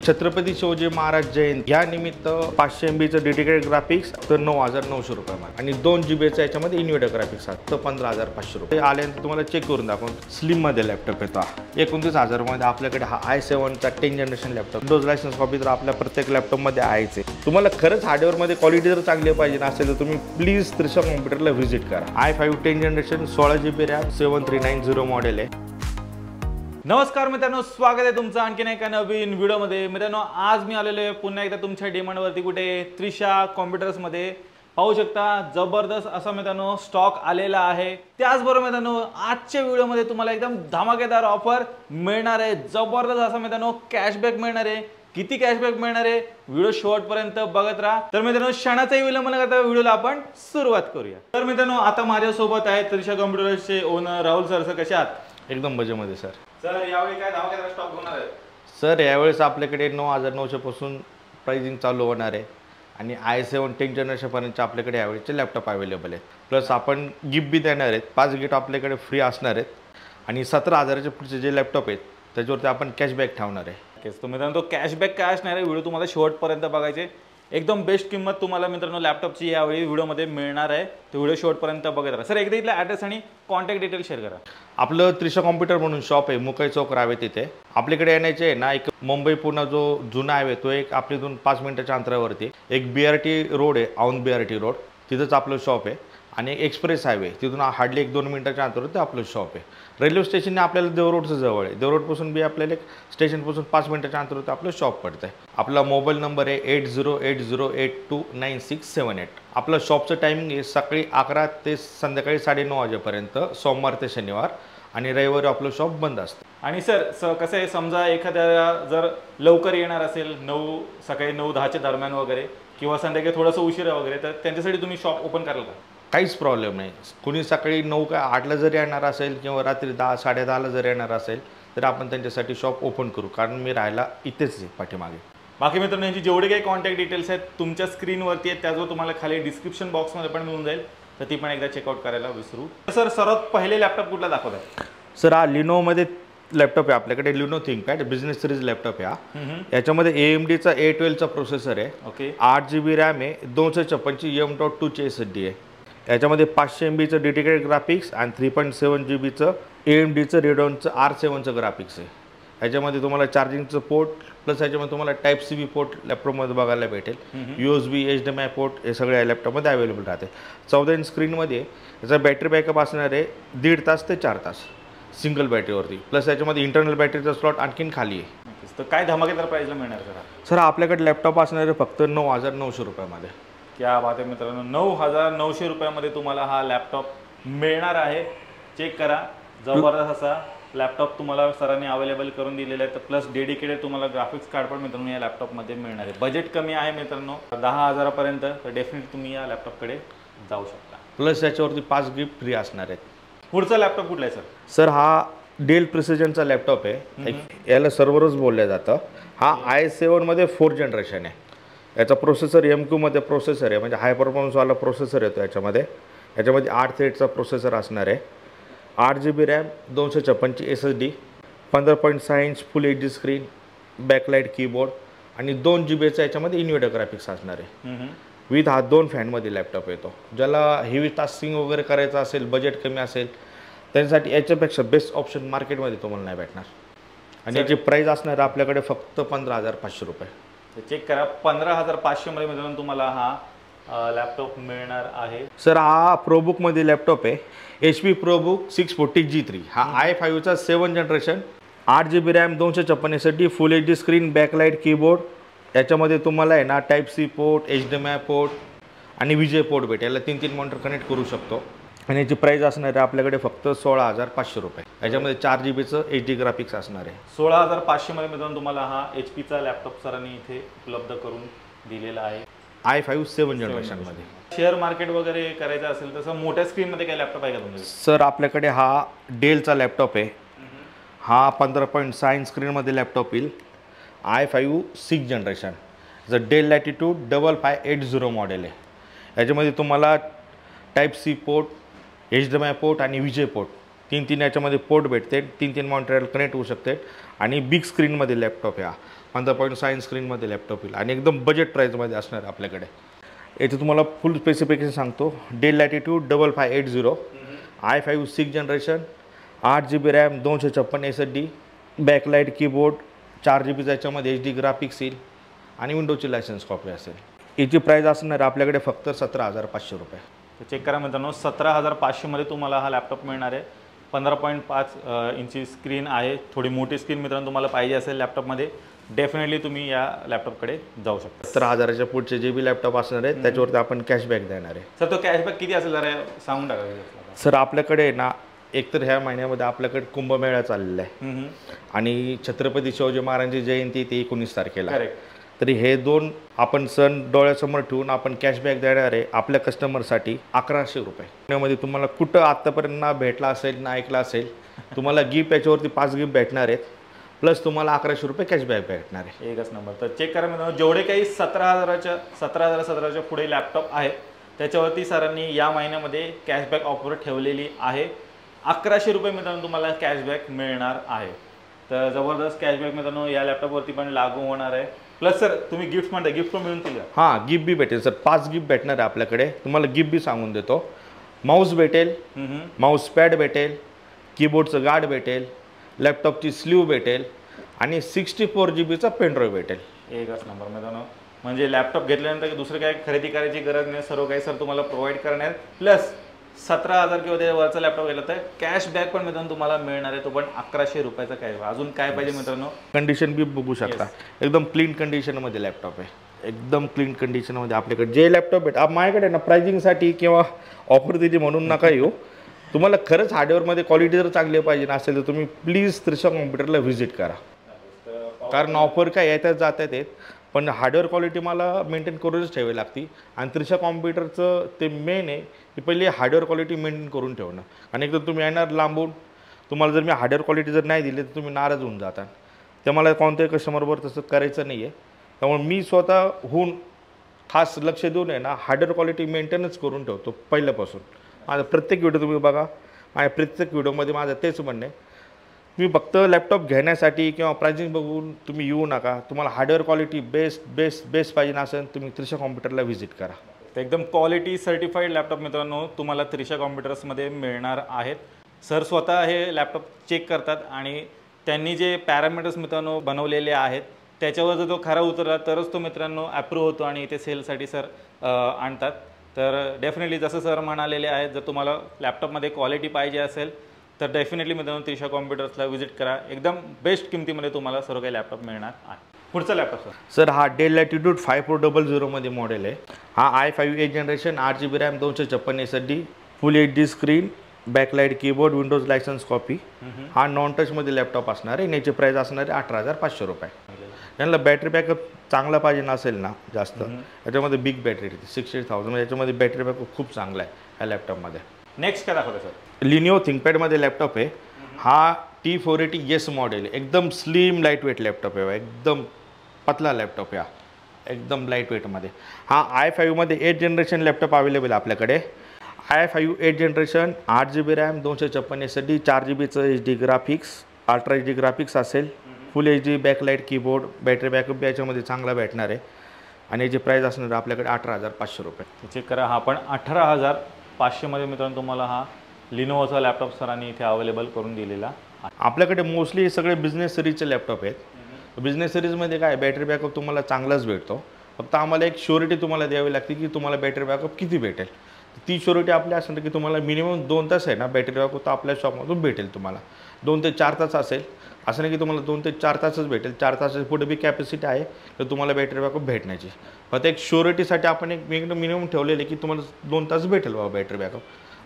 छत्रपती शिवाजी महाराज जयंती या निमित्त 500 MB dedicated graphics तर 9,900 रुपयामध्ये आणि 2 GB याच्यामध्ये इन्व्हर्टर ग्राफिक्स आहेत तर 15,500 रुपये. आल्यानंतर तुम्हाला चेक करून दाखवून स्लिममध्ये लॅपटॉप येतो. 29,000 मध्ये आपल्याकडे हा i7चा 10 generation laptop. Windows licence copy तर आपल्या प्रत्येक लॅपटॉपमध्ये आहेच. तुम्हाला खरंच हार्डवेअरमध्ये क्वालिटी जर चांगली पाहिजे असेल तर तुम्ही प्लीज त्रिशा कॉम्प्युटरला व्हिजिट करा. i5 10 generation 16 GB RAM 7390 model आहे. नमस्कार मित्रांनो, स्वागत आहे तुमचं आणखीन एका नवीन व्हिडिओमध्ये. मित्रांनो, आज मी आलेलो आहे पुन्हा एकदा तुमच्या डिमांडवरती कुठे त्रिशा कॉम्प्युटर्समध्ये. पाहू शकता जबरदस्त असा मित्रांनो स्टॉक आलेला आहे. त्याचबरोबर मित्रांनो आजच्या व्हिडिओमध्ये तुम्हाला एकदम धमाकेदार ऑफर मिळणार आहे. जबरदस्त असा मित्रांनो कॅशबॅक मिळणार आहे. किती कॅशबॅक मिळणार आहे व्हिडिओ शेवटपर्यंत बघत राहा. तर मित्रांनो क्षणाचाही विलंब न करता व्हिडिओला आपण सुरुवात करूया. तर मित्रांनो आता माझ्यासोबत आहे त्रिशा कॉम्प्युटर्सचे ओनर राहुल सर. सर कसे आहात? एकदम मजेमध्ये सर. सर यावेळी काय धमाकेदार स्टॉक होणार आहे? सर यावेळेस आपल्याकडे 9,900 पासून प्राइसिंग चालू होणार आहे आणि i7 10 जनरेशनपर्यंतचे आपल्याकडे यावेळेचे लॅपटॉप अवेलेबल आहेत. प्लस आपण गिफ्ट बी देणार आहेत. 5 गिफ्ट आपल्याकडे फ्री असणार आहेत आणि 17,000च्या पुढचे जे लॅपटॉप आहेत त्याच्यावरती आपण कॅशबॅक ठेवणार आहे. तो मित्रांनो तो कॅशबॅक काय असणार आहे व्हिडिओ तुम्हाला शेवटपर्यंत बघायचे. एकदम बेस्ट किंमत तुम्हाला मित्रांनो लॅपटॉपची यावेळी व्हिडिओमध्ये मिळणार आहे. तो व्हिडिओ शेवटपर्यंत बघत राहा. सर एकदा इथला ॲड्रेस आणि कॉन्टॅक्ट डिटेल शेअर करा. आपलं त्रिशा कॉम्प्युटर म्हणून शॉप आहे, मुकाई चौक रावे तिथे. आपल्याकडे येण्याचे आहे ना, एक मुंबई पुणे जो जुना हायवे तो एक आपल्यातून 5 मिनिटाच्या अंतरावरती एक BRT रोड आहे, औंध BRT रोड, तिथंच आपलं शॉप आहे. आणि एक एक्सप्रेस हायवे तिथून हार्डली 1-2 मिनिटाच्या अंतरावरती आपलं शॉप आहे. रेल्वे स्टेशनने आपल्याला देवरोडचं जवळ आहे. देवरोडपासून बी आपल्याला एक स्टेशनपासून 5 मिनिटाच्या अंतरावरती आपलं शॉप पडतं आहे. आपला मोबाईल नंबर आहे 8080829678. आपलं शॉपचं टायमिंग आहे सकाळी 11 ते संध्याकाळी 9:30 वाजेपर्यंत, सोमवार ते शनिवार, आणि रविवारी आपलं शॉप बंद असतं. आणि सर कसं आहे, समजा एखाद्या जर लवकर येणार असेल सकाळी 9-10च्या दरम्यान वगैरे किंवा संध्याकाळी थोडंसं उशिरा वगैरे, तर त्यांच्यासाठी तुम्ही शॉप ओपन कराल का? काहीच प्रॉब्लेम नाही. कुणी सकाळी 9 का 8ला जरी येणार असेल किंवा रात्री 10-10:30ला जरी येणार असेल तर आपण त्यांच्यासाठी शॉप ओपन करू, कारण मी राहायला इथेच आहे पाठीमागे. बाकी मित्रांनो यांची जेवढे काही कॉन्टॅक्ट डिटेल्स आहेत तुमच्या स्क्रीनवरती आहेत, त्याचबरोबर तुम्हाला खाली डिस्क्रिप्शन बॉक्समध्ये पण मिळून जाईल, तर ती पण एकदा चेकआउट करायला विसरू. सर सर्वात पहिले लॅपटॉप कुठला दाखवत आहे? सर हा लिनोमध्ये लॅपटॉप आहे आपल्याकडे. लिनो थिंकपॅड बिझनेस सिरीज लॅपटॉप आहे हा. याच्यामध्ये AMDचा A12चा प्रोसेसर आहे. ओके. 8 GB रॅम आहे. 256 M.2ची SSD आहे. याच्यामध्ये 500 MB डेडिकेटेड ग्राफिक्स आणि 3.7 GBचं AMDचं रेडॉनचं R7चं ग्राफिक्स आहे. याच्यामध्ये तुम्हाला चार्जिंगचं पोर्ट प्लस याच्यामध्ये तुम्हाला Type-C पोर्ट लॅपटॉपमध्ये बघायला भेटेल. USB HDMI पोर्ट हे सगळे या लॅपटॉपमध्ये अवेलेबल राहते. 14 इंच स्क्रीनमध्ये याचा बॅटरी बॅकअप असणार आहे 1.5 तास ते 4 तास सिंगल बॅटरीवरती. प्लस याच्यामध्ये इंटरनल बॅटरीचा स्लॉट आणखीन खाली आहे. तर काय धमाकेदार प्राईजला मिळणार सर? आपल्याकडे लॅपटॉप असणार आहे फक्त 9,900 रुपयामध्ये. क्या बात आहे मित्रांनो, 9,900 रुपयामध्ये तुम्हाला हा लॅपटॉप मिळणार आहे. चेक करा, जबरदस्त असा लॅपटॉप तुम्हाला सरांनी अवेलेबल करून दिलेला आहे. तर प्लस डेडिकेटेड तुम्हाला ग्राफिक्स कार्ड पण मित्रांनो या लॅपटॉपमध्ये मिळणार आहे. बजेट कमी आहे मित्रांनो 10,000पर्यंत, तर डेफिनेटली तुम्ही या लॅपटॉपकडे जाऊ शकता. प्लस याच्यावरती 5 गिफ्ट फ्री असणार आहेत. पुढचा लॅपटॉप कुठला आहे सर? सर हा डेल प्रिसिजनचा लॅपटॉप आहे. याला सर्व्हरच बोललं जातं. हा i7 मध्ये 4 जनरेशन आहे. याचा प्रोसेसर MQ मध्ये प्रोसेसर आहे, म्हणजे हाय परफॉर्मन्सवाला प्रोसेसर येतो याच्यामध्ये. 8 थ्रेडचा प्रोसेसर असणार आहे. 8 GB रॅम 256ची SSD, 15.6 inch full HD screen, backlight keyboard आणि 2 GBचा याच्यामध्ये इन्व्हर्टर ग्राफिक्स असणार आहे. विथ हा 2 फॅनमध्ये लॅपटॉप येतो. ज्याला हेवी टास्किंग वगैरे करायचं असेल, बजेट कमी असेल, त्याच्यासाठी याच्यापेक्षा बेस्ट ऑप्शन मार्केटमध्ये तुम्हाला नाही भेटणार. आणि याची प्राईस असणार आपल्याकडे फक्त 15,500 रुपये. चेक करा, 15,500 मध्ये मित्रांनो तुम्हाला हा लॅपटॉप मिळणार आहे. सर हा प्रोबुकमध्ये लॅपटॉप आहे. HP ProBook 640G3. हा i5चा 7 generation, 8 GB RAM 256 SSD, full HD screen, backlight keyboard. याच्यामध्ये तुम्हाला आहे ना Type-C पोर्ट, HDMI पोर्ट आणि VGA पोर्ट भेटेल. याला 3 मॉनिटर कनेक्ट करू शकतो. आणि याची प्राईस असणार आहे आपल्याकडे फक्त 16,500 रुपये. याच्यामध्ये 4 GBचं HD ग्राफिक्स असणार आहे. 16,500 मध्ये मित्रांनो तुम्हाला हा HPचा लॅपटॉप सरांनी इथे उपलब्ध करून दिलेला आहे i5 7 जनरेशनमध्ये. शेअर मार्केट वगैरे करायचं असेल तसं मोठ्या स्क्रीनमध्ये काय लॅपटॉप आहे का तुमच्याकडे? सर आपल्याकडे हा डेलचा लॅपटॉप आहे. हा 15.6 इंच स्क्रीनमध्ये लॅपटॉप येईल. i5 6 generation. Dell Latitude 5580 model आहे. याच्यामध्ये तुम्हाला Type-C पोर्ट, HDMI पोर्ट आणि VGA पोर्ट 3 याच्यामध्ये पोर्ट भेटते. 3 मॉनिटर कनेक्ट होऊ शकते. आणि बिग स्क्रीनमध्ये लॅपटॉप आहे हा 15.7 स्क्रीनमध्ये लॅपटॉप येईल आणि एकदम बजेट प्राईजमध्ये असणार आहे आपल्याकडे. याचे तुम्हाला फुल स्पेसिफिकेशन सांगतो. Dell Latitude 5580 i5 6th generation 8 GB RAM 256 SSD backlight keyboard 4 GB याच्यामध्ये HD ग्राफिक्स येईल आणि विंडोजची लायसन्स कॉपी असेल. याची प्राईज असणार आपल्याकडे फक्त 17,500 रुपये. तर चेक करा मित्रांनो, 17,500 मध्ये तुम्हाला हा लॅपटॉप मिळणार आहे. 15.5 इंची स्क्रीन आहे, थोडी मोठी स्क्रीन मित्रांनो तुम्हाला पाहिजे असेल लॅपटॉपमध्ये, डेफिनेटली तुम्ही या लॅपटॉपकडे जाऊ शकता. 17,000च्या पुढचे जे बी लॅपटॉप असणार आहे त्याच्यावरती आपण कॅशबॅक देणार आहे. सर तो कॅशबॅक किती असेल जरा सांगून टाका. सर आपल्याकडे ना एकतर ह्या महिन्यामध्ये आपल्याकडे कुंभमेळा चाललेला आहे आणि छत्रपती शिवाजी महाराजांची जयंती ती 19 तारखेला. तरी हे दोन आपण सण डोळ्यासमोर ठेवून आपण कॅशबॅक देणार आहे आपल्या कस्टमरसाठी 1100 रुपये. पुण्यामध्ये तुम्हाला कुठं आत्तापर्यंत ना भेटला असेल ना ऐकला असेल, तुम्हाला गिफ्ट याच्यावरती 5 गिफ्ट भेटणार आहेत, प्लस तुम्हाला 1100 रुपये कॅशबॅक भेटणार आहे. एकच नंबर. तर चेक करा मित्रांनो, जेवढे काही 17,017 पुढे लॅपटॉप आहेत त्याच्यावरती सरांनी या महिन्यामध्ये कॅशबॅक ऑफर ठेवलेली आहे. 1100 रुपये मित्रांनो तुम्हाला कॅशबॅक मिळणार आहे. तर जबरदस्त कॅशबॅक मित्रांनो या लॅपटॉपवरती पण लागू होणार आहे. प्लस सर तुम्ही गिफ्ट म्हणता, गिफ्ट पण मिळून केलं? हां, गिफ्ट बी भेटेल सर. 5 गिफ्ट भेटणार आहे आपल्याकडे. तुम्हाला गिफ्ट बी सांगून देतो. माऊस भेटेल, माऊस पॅड भेटेल, कीबोर्डचं गार्ड भेटेल, लॅपटॉपची स्लीव भेटेल आणि 64 GB पेनड्राईव्ह भेटेल. एकच नंबर मित्रांनो, म्हणजे लॅपटॉप घेतल्यानंतर दुसरं काय खरेदी करायची गरज नाही, सर्व काही सर तुम्हाला प्रोव्हाइड करणार. प्लस 17,000 किंवा त्यावरचा लॅपटॉप गेला तर कॅशबॅक पण मित्रांनो तुम्हाला मिळणार आहे, तो पण 1100 रुपयाचा. काय अजून काय पाहिजे मित्रांनो? कंडिशन बी बघू शकता, एकदम क्लीन कंडिशनमध्ये लॅपटॉप आहे. एकदम क्लीन कंडिशनमध्ये आपल्याकडे जे लॅपटॉप भेट माझ्याकडे ना प्राइजिंगसाठी किंवा ऑफर दिली म्हणून नका येऊ. तुम्हाला खरंच हार्डवेअरमध्ये क्वालिटी जर चांगली पाहिजे नसेल तर तुम्ही प्लीज त्रिशा कॉम्प्युटरला व्हिजिट करा. कारण ऑफर काय येतात जातात आहेत, पण हार्डवेअर क्वालिटी मला मेंटेन करूनच ठेवावी लागते. आणि त्रिशा कॉम्प्युटरचं ते मेन आहे की पहिले हार्डवेअर क्वालिटी मेंटेन करून ठेवणं. आणि एकदा तुम्ही येणार लांबून, तुम्हाला जर मी हार्डवेअर क्वालिटी जर नाही दिली तर तुम्ही नाराज होऊन जाता. ते मला कोणत्याही कस्टमरवर तसं करायचं नाही आहे. त्यामुळे मी स्वतःहून खास लक्ष देऊन आहे ना हार्डवेअर क्वालिटी मेंटेनच करून ठेवतो पहिल्यापासून. माझा प्रत्येक व्हिडिओ तुम्ही बघा, माझ्या प्रत्येक व्हिडिओमध्ये माझं तेच म्हणणं आहे, तुम्ही फक्त लॅपटॉप घेण्यासाठी किंवा प्राइसिंग बघून तुम्ही येऊ नका. तुम्हाला हार्डवेअर क्वालिटी बेस्ट पाहिजे नसेल तुम्ही त्रिशा कॉम्प्युटरला व्हिजिट करा. एकदम क्वालिटी सर्टिफाईड लॅपटॉप मित्रांनो तुम्हाला त्रिशा कॉम्प्युटर्समध्ये मिळणार आहेत. सर स्वतः हे लॅपटॉप चेक करतात आणि त्यांनी जे पॅरामीटर्स मित्रांनो बनवलेले आहेत त्याच्यावर जर तो खरा उतरला तरच तो मित्रांनो अप्रूव्ह होतो आणि इथे सेलसाठी सर आणतात. तर डेफिनेटली जसं सर म्हणालेले आहेत, जर तुम्हाला लॅपटॉपमध्ये क्वालिटी पाहिजे असेल तर डेफिनेटली मित्रांनो त्रिशा कॉम्प्युटर्सला व्हिजिट करा. एकदम बेस्ट किमतीमध्ये तुम्हाला सर्व काही लॅपटॉप मिळणार आहे. पुढचा लॅपटॉप सर हा डेल लॅटिट्यूड 5400 मध्ये मॉडेल आहे. हा i5 8th generation 8 GB RAM 256 SSD full HD screen backlight keyboard Windows licence copy. हा नॉन टचमध्ये लॅपटॉप असणार आहे. याची प्राईस असणार आहे 18,500 रुपये. यांना बॅटरी बॅकअप चांगला पाहिजे नसेल ना जास्त, याच्यामध्ये बिग बॅटरी येते 60,000 म्हणजे याच्यामध्ये बॅटरी बॅकअप खूप चांगला आहे ह्या लॅपटॉपमध्ये. नेक्स्ट काय दाखवतो सर? लिनिओ थिंकपॅडमध्ये लॅपटॉप आहे. हा T480S मॉडेल आहे. एकदम स्लिम लाईट वेट लॅपटॉप आहे, एकदम पतला लॅपटॉप आहे, एकदम लाईट वेटमध्ये. हा i5 मध्ये 8th जनरेशन लॅपटॉप अवेलेबल आपल्याकडे. i5 8th generation 8 GB RAM 256 SSD 4 GBचं HD graphics, ultra HD graphics असेल, full HD backlight keyboard, battery backup याच्यामध्ये चांगला भेटणार आहे. आणि याची प्राईस असणार आपल्याकडे 18,500 रुपये. चेक करा, हा पण 18,500 मध्ये मित्रांनो तुम्हाला हा लिनोवोचा लॅपटॉप सरांनी इथे अवेलेबल करून दिलेला आहे. आपल्याकडे मोस्टली सगळे बिझनेस सिरीजचे लॅपटॉप आहेत. बिझनेस सिरीजमध्ये काय बॅटरी बॅकअप तुम्हाला चांगलाच भेटतो. फक्त आम्हाला एक श्युरिटी तुम्हाला द्यावी लागते की तुम्हाला बॅटरी बॅकअप किती भेटेल. ती श्युरिटी आपली असणार की तुम्हाला मिनिमम 2 तास आहे ना बॅटरी बॅकअप तर आपल्या शॉपमधून भेटेल. तुम्हाला 2 ते 4 तास असेल, असं नाही की तुम्हाला 2 ते 4 तासच भेटेल. 4 तासाच्या पुढे बी कॅपॅसिटी आहे तर तुम्हाला बॅटरी बॅकअप भेटण्याची. फक्त एक श्युरिटीसाठी आपण एक मिनिमम ठेवलेले की तुम्हाला 2 तास भेटेल बाबा बॅटरी बॅकअप.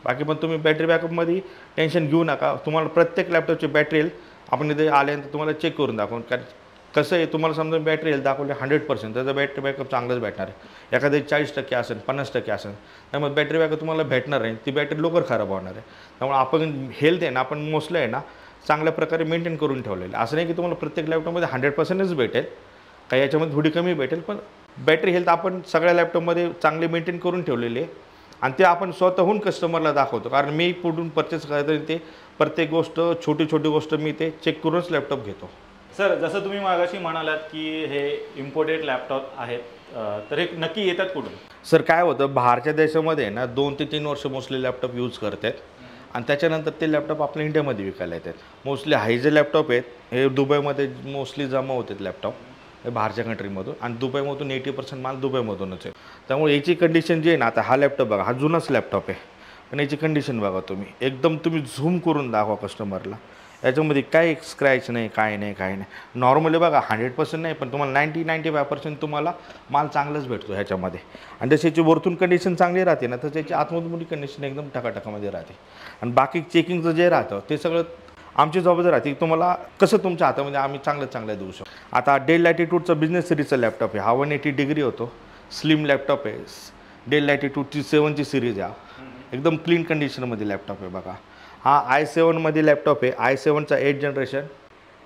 बाकी पण तुम्ही बॅटरी बॅकअपमध्ये टेन्शन घेऊ नका. तुम्हाला प्रत्येक लॅपटॉपची बॅटरी येईल आपण इथे आल्यानंतर तुम्हाला चेक करून दाखवून. कारण कसं आहे, तुम्हाला समजा बॅटरी येईल दाखवले 100% त्याचा बॅटरी बॅकअप चांगलंच भेटणार आहे. एखादे 40% असेल 50% असेल त्यामुळे बॅटरी बॅकअप तुम्हाला भेटणार नाही, ती बॅटरी लवकर खराब होणार आहे. त्यामुळे आपण हेल्थ आहे ना आपण मोस्टली आहे ना चांगल्या प्रकारे मेंटेन करून ठेवलेलं. असं नाही की तुम्हाला प्रत्येक लॅपटॉपमध्ये 100%च भेटेल, काही याच्यामध्ये थोडी कमी भेटेल, पण बॅटरी हेल्थ आपण सगळ्या लॅपटॉपमध्ये चांगले मेंटेन करून ठेवलेली आहे. आणि ते आपण स्वतःहून कस्टमरला दाखवतो. कारण मी पुढून परचेस करतो ते प्रत्येक गोष्ट छोटी गोष्ट मी ते चेक करूनच लॅपटॉप घेतो. सर जसं तुम्ही मागाशी म्हणालात की हे इम्पोर्टेड लॅपटॉप आहेत, तर हे नक्की येतात कुठून? सर काय होतं, बाहेरच्या देशामध्ये ना 2 ते 3 वर्ष मोस्टली लॅपटॉप यूज करतात आणि त्याच्यानंतर ते लॅपटॉप आपल्या इंडियामध्ये विकायला येतात. मोस्टली हाय जे लॅपटॉप आहेत हे दुबईमध्ये मोस्टली जमा होतात लॅपटॉप, हे बाहेरच्या कंट्रीमधून, आणि दुबईमधून 80% माल दुबईमधूनच आहे. त्यामुळे याची कंडिशन जी आहे ना, आता हा लॅपटॉप बघा, हा जुनाच लॅपटॉप आहे, पण याची कंडिशन बघा तुम्ही, एकदम तुम्ही झूम करून दाखवा कस्टमरला, याच्यामध्ये काही स्क्रॅच नाही, काय नाही. नॉर्मली बघा 100% नाही, पण तुम्हाला 90-95% तुम्हाला माल चांगलाच भेटतो ह्याच्यामध्ये. आणि जशी याची वरतून कंडिशन चांगली राहते ना, तर त्याची आतमधून कंडिशन एकदम टकाटकामध्ये राहते. आणि बाकी चेकिंगचं जे राहतं ते सगळं आमची जबाबदारी राहते, तुम्हाला कसं तुमच्या हातामध्ये आम्ही चांगलं देऊ शकतो. आता डेल लॅटिट्यूडचा बिझनेस सिरीजचा लॅपटॉप आहे, हा 180 डिग्री होतो, स्लिम लॅपटॉप आहे. डेल लॅटिट्यूडची 7ची सिरीज आहे, एकदम क्लीन कंडिशनमध्ये लॅपटॉप आहे बघा. हा i7मध्ये लॅपटॉप आहे, i7चा 8 जनरेशन,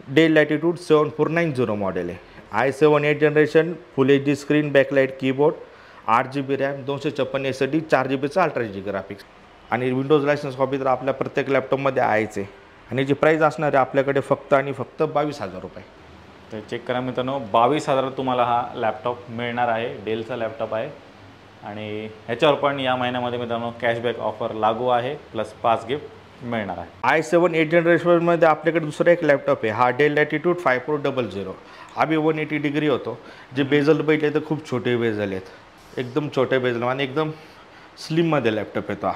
डेल लॅटिट्यूड 7490 मॉडेल आहे. i7 8 generation, full HD screen, backlight keyboard, 8GB RAM, 256 SSD, 4GBचा अल्ट्रा HD ग्राफिक्स, आणि विंडोज लायसन्स कॉपी तर आपल्या प्रत्येक लॅपटॉपमध्ये आहेच आहे. आणि याची प्राईस असणार आहे आपल्याकडे फक्त 22,000 रुपये. तर चेक करा मित्रांनो, 22,000 तुम्हाला हा लॅपटॉप मिळणार आहे. डेलचा लॅपटॉप आहे आणि ह्याच्यावर पण या महिन्यामध्ये मित्रांनो कॅशबॅक ऑफर लागू आहे, प्लस 5 गिफ्ट मिळणार आहे. i7 8 जनरेशनमध्ये आपल्याकडे दुसरा एक लॅपटॉप आहे, हा डेल लॅटिट्यूड 5400. हा बी 180 डिग्री होतो. जे बेजल बैठले तर खूप छोटे बेजल आहेत, एकदम छोटे बेजल, आणि एकदम स्लिममध्ये लॅपटॉप येतो. हा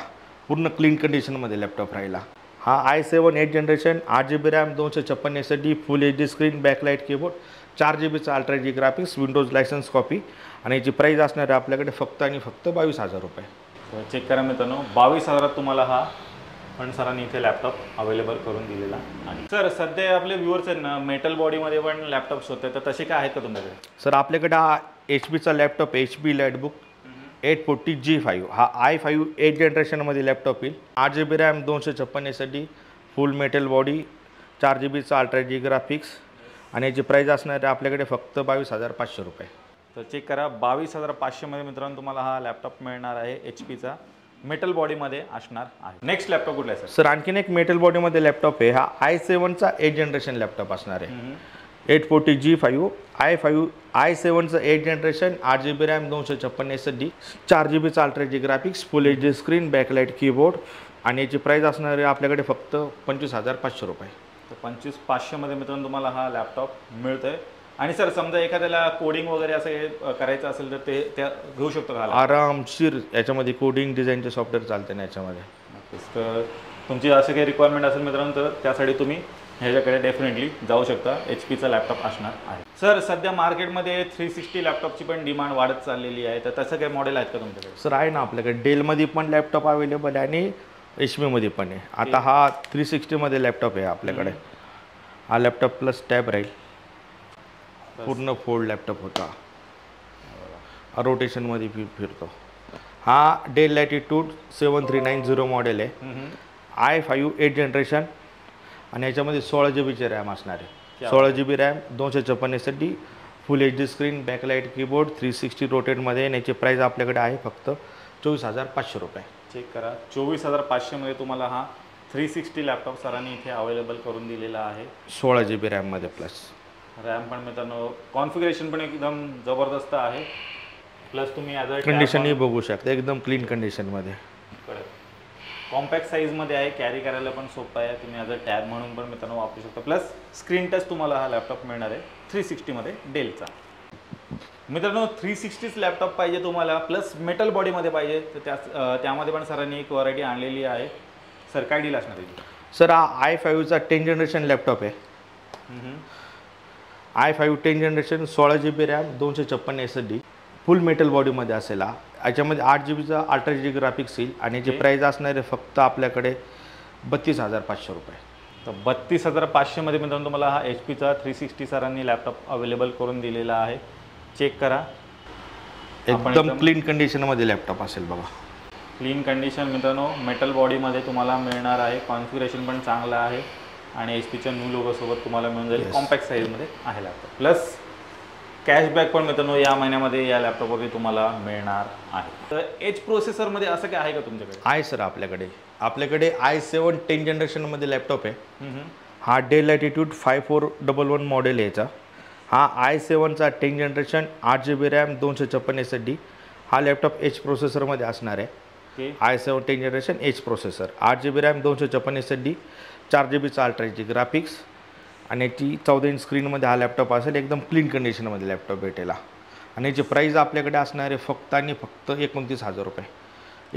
पूर्ण क्लीन कंडिशनमध्ये लॅपटॉप राहिला. हा i7 8 generation, 8GB RAM, 256 SSD, full HD screen, backlight keyboard, 4GBचा ultra HD graphics, Windows licence copy, आणि याची प्राईस असणार आहे आपल्याकडे फक्त 22,000 रुपये. तर चेक करा मित्रांनो, 22,000 तुम्हाला हा पण सरांनी इथे लॅपटॉप अवेलेबल करून दिलेला आहे. सर सध्या आपले व्ह्युअर्स आहेत ना, मेटल बॉडीमध्ये पण लॅपटॉप्स होते, तर तसे काय आहेत का तुमच्याकडे? सर आपल्याकडे हा HP लॅपटॉप, HP लॅटबुक 840G5, हा i5 8 जनरेशनमध्ये लॅपटॉप येईल. 8GB RAM, 256 SSD, full metal body, 4GBचा अल्ट्रा HD ग्राफिक्स, आणि याची प्राईस असणार आहे आपल्याकडे फक्त 22,500 रुपये. तर चेक करा, 22,500मध्ये मित्रांनो तुम्हाला हा लॅपटॉप मिळणार आहे. HPचा मेटल बॉडीमध्ये असणार आहे. नेक्स्ट लॅपटॉप कुठला आहे सर? आणखीन एक मेटल बॉडीमध्ये लॅपटॉप आहे, हा i7चा 8 जनरेशन लॅपटॉप असणार आहे. 840G5, i7चं 8 जनरेशन, 8GB रॅम, 256 SSD, 4GBचा ultra HD graphics, full HD screen, backlight keyboard, आणि याची प्राईस असणार आहे आपल्याकडे फक्त 25,500 रुपये. तर 25,500मध्ये मित्रांनो तुम्हाला हा लॅपटॉप मिळतो आहे. आणि सर समजा एखाद्याला कोडिंग वगैरे असं हे करायचं असेल तर ते त्या घेऊ शकतो का? आरामशीर याच्यामध्ये कोडिंग डिझाईनचे सॉफ्टवेअर चालते ना याच्यामध्ये. नक्कीच. तर तुमची असं काही रिक्वायरमेंट असेल मित्रांनो तर त्यासाठी तुम्ही ह्याच्याकडे डेफिनेटली जाऊ शकता. HPचा लॅपटॉप असणार आहे. सर सध्या मार्केटमध्ये 360 लॅपटॉपची पण डिमांड वाढत चाललेली आहे, तर तसं काही मॉडेल आहेत का तुमच्याकडे? सर आहे ना, आपल्याकडे डेलमध्ये पण लॅपटॉप अवेलेबल आहे आणि HP मध्ये पण आहे. आता हा 360मध्ये लॅपटॉप आहे आपल्याकडे. हा लॅपटॉप प्लस टॅब राहील, पूर्ण फोल्ड लॅपटॉप होता, रोटेशनमध्ये फिरतो. हा डेल लॅटिट्यूड 7390 मॉडेल आहे, i5 8 जनरेशन, आणि याच्यामध्ये 16GB रॅम असणार आहे. 16GB RAM, 256 SSD, full HD screen, backlight keyboard, 360 रोटेटमध्ये. आणि याची प्राईस आपल्याकडे आहे फक्त 24,500 रुपये. चेक करा, 24,500मध्ये तुम्हाला हा 360 लॅपटॉप सरांनी इथे अवेलेबल करून दिलेला आहे. 16GB रॅममध्ये प्लस रॅम पण मित्रांनो, कॉन्फिगरेशन पण एकदम जबरदस्त आहे. प्लस तुम्ही ॲज अ कंडिशनही बघू शकता, एकदम क्लीन कंडिशनमध्ये. कॉम्पॅक्ट साईजमध्ये आहे, कॅरी करायला पण सोपं आहे. तुम्ही ॲज अ टॅब म्हणून पण मित्रांनो वापरू शकता. प्लस स्क्रीन टच तुम्हाला हा लॅपटॉप मिळणार आहे 360मध्ये डेलचा. मित्रांनो 360च लॅपटॉप पाहिजे तुम्हाला, प्लस मेटल बॉडीमध्ये पाहिजे तर त्यामध्ये पण सरांनी एक व्हरायटी आणलेली आहे. सर काय डील असणार आहे? सर हा i5चा 10 जनरेशन लॅपटॉप आहे. i5 10 generation, 16GB RAM, 256 SSD, full metal बॉडीमध्ये असेल. याच्यामध्ये 8GBचा अल्ट्रा HD ग्राफिक्स येईल, आणि याची प्राईस असणार आहे फक्त आपल्याकडे 32,500 रुपये. तर 32,500मध्ये मित्रांनो तुम्हाला हा HPचा 360 सरांनी लॅपटॉप अवेलेबल करून दिलेला आहे. चेक करा, एकदम क्लीन कंडिशनमध्ये लॅपटॉप असेल बघा. क्लीन कंडिशन मित्रांनो, मेटल बॉडीमध्ये तुम्हाला मिळणार आहे. कॉन्फिगरेशन पण चांगलं आहे आणि HPच्या न्यू लोगोसोबत तुम्हाला मिळून जाईल. कॉम्पॅक्ट साईजमध्ये आहे लॅपटॉप. प्लस कॅशबॅक पण मित्रांनो या महिन्यामध्ये या लॅपटॉपवरती तुम्हाला मिळणार आहे. तर एच प्रोसेसरमध्ये असं काय आहे का तुमच्याकडे? आहे सर आपल्याकडे i7 10 जनरेशनमध्ये लॅपटॉप आहे. हा डेल लॅटिट्यूड 5411 मॉडेल आहे याचा. हा i7चा 10 जनरेशन 8GB रॅम 256 SSD. हा लॅपटॉप एच प्रोसेसरमध्ये असणार आहे. Okay. i7 10 generation H processor 8GB RAM 256 SSD 4GB ultra H D graphics आणि याची 14 इंच स्क्रीनमध्ये हा लॅपटॉप असेल. एकदम क्लीन कंडिशनमध्ये लॅपटॉप भेटेल. आणि याची प्राईस आपल्याकडे असणार आहे फक्त आणि फक्त 29,000 रुपये.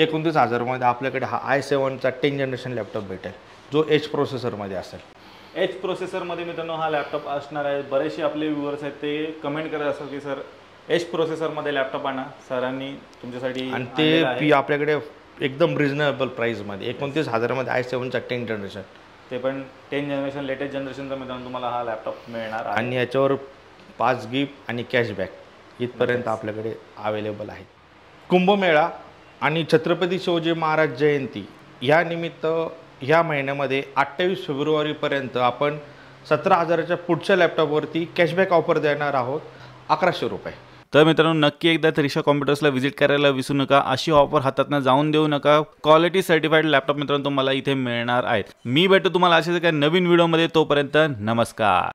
29,000मध्ये आपल्याकडे हा i7चा 10 जनरेशन लॅपटॉप भेटेल जो एच प्रोसेसरमध्ये असेल. एच प्रोसेसरमध्ये मित्रांनो हा लॅपटॉप असणार आहे. बरेचसे आपले व्ह्युअर्स आहेत ते कमेंट करत असतात की सर एच प्रोसेसरमध्ये लॅपटॉप आणा. सरांनी तुमच्यासाठी आणि ते आपल्याकडे एकदम रिजनेबल प्राईसमध्ये 29,000मध्ये i7चा 10 जनरेशन, ते पण 10 जनरेशन लेटेस्ट जनरेशनचा मित्रांनो तुम्हाला हा लॅपटॉप मिळणार आहे. आणि याच्यावर 5 गिफ्ट आणि कॅशबॅक इथपर्यंत आपल्याकडे अवेलेबल आहे. कुंभमेळा आणि छत्रपती शिवाजी महाराज जयंती या निमित्त ह्या महिन्यामध्ये 28 फेब्रुवारीपर्यंत आपण 17,000च्या पुढच्या लॅपटॉपवरती कॅशबॅक ऑफर देणार आहोत 1100 रुपये. तर मित्रांनो नक्की एकदा त्रिशा कॉम्प्युटर्सला व्हिजिट करायला विसरू नका. अशी ऑफर हातातनं जाऊन देऊ नका. क्वालिटी सर्टिफाईड लॅपटॉप मित्रांनो तुम्हाला इथे मिळणार आहेत. मी भेटतो तुम्हाला अशाच एका नवीन व्हिडिओमध्ये. तोपर्यंत नमस्कार.